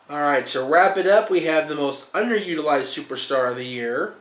All right, to wrap it up, we have the most underutilized superstar of the year.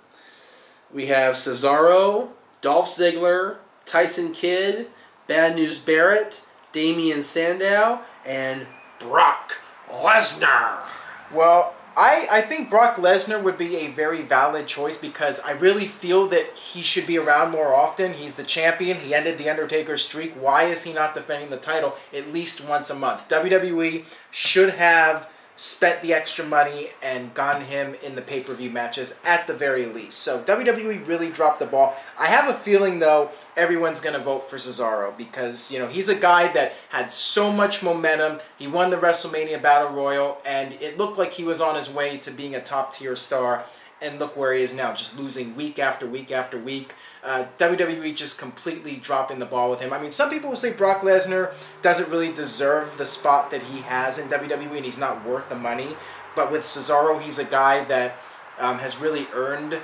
We have Cesaro, Dolph Ziggler, Tyson Kidd, Bad News Barrett, Damian Sandow, and Brock Lesnar. Well, I think Brock Lesnar would be a very valid choice because I really feel that he should be around more often. He's the champion. He ended The Undertaker's streak. Why is he not defending the title at least once a month? WWE should have spent the extra money and gotten him in the pay-per-view matches at the very least. So WWE really dropped the ball. I have a feeling, though, everyone's going to vote for Cesaro because, you know, he's a guy that had so much momentum. He won the WrestleMania Battle Royal, and it looked like he was on his way to being a top-tier star. And look where he is now, just losing week after week after week. WWE just completely dropping the ball with him. I mean, some people will say Brock Lesnar doesn't really deserve the spot that he has in WWE and he's not worth the money. But with Cesaro, he's a guy that has really earned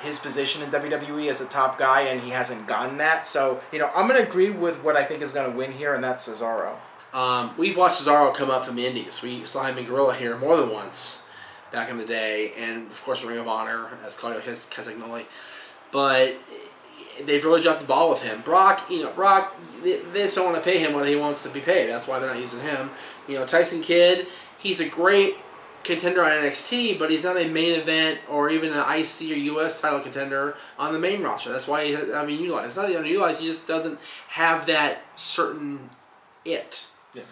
his position in WWE as a top guy, and he hasn't gotten that. So, you know, I'm going to agree with what I think is going to win here, and that's Cesaro. We've watched Cesaro come up from the Indies. We saw him in Gorilla here more than once back in the day, and of course Ring of Honor as Claudio Castagnoli. But they've really dropped the ball with him. Brock, they just don't want to pay him what he wants to be paid. That's why they're not using him. You know, Tyson Kidd, he's a great contender on NXT, but he's not a main event or even an IC or US title contender on the main roster. That's why he's underutilized. It's not that underutilized, he just doesn't have that certain it. Yeah.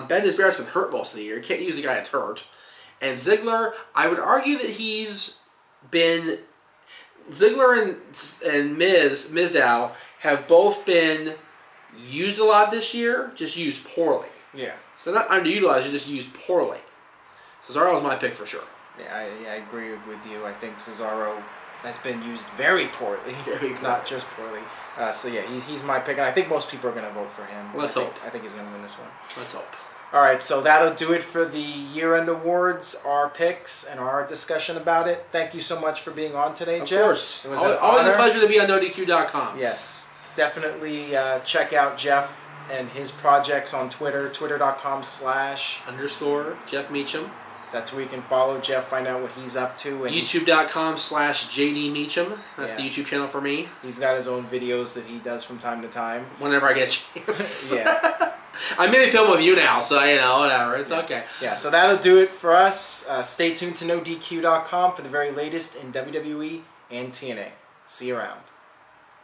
Ben Barrett's been hurt most of the year. You can't use a guy that's hurt. And Ziggler, I would argue that he's been... Ziggler and Mizdow have both been used a lot this year, just used poorly. Yeah. So not underutilized, just used poorly. Cesaro is my pick for sure. Yeah, I agree with you. I think Cesaro has been used very poorly, not just poorly. So yeah, he's my pick, and I think most people are going to vote for him. Let's hope. I think he's going to win this one. Let's hope. All right, so that'll do it for the year-end awards, our picks, and our discussion about it. Thank you so much for being on today, Jeff. Of course. It was always a pleasure to be on NoDQ.com. Yes. Definitely check out Jeff and his projects on Twitter, twitter.com/ Jeff Meacham. That's where you can follow Jeff, find out what he's up to. And YouTube.com/JD Meacham. That's the YouTube channel for me. He's got his own videos that he does from time to time. Whenever I get a chance. Yeah. I'm in the film with you now, so, you know, whatever. It's okay. Yeah, so that'll do it for us. Stay tuned to NoDQ.com for the very latest in WWE and TNA. See you around.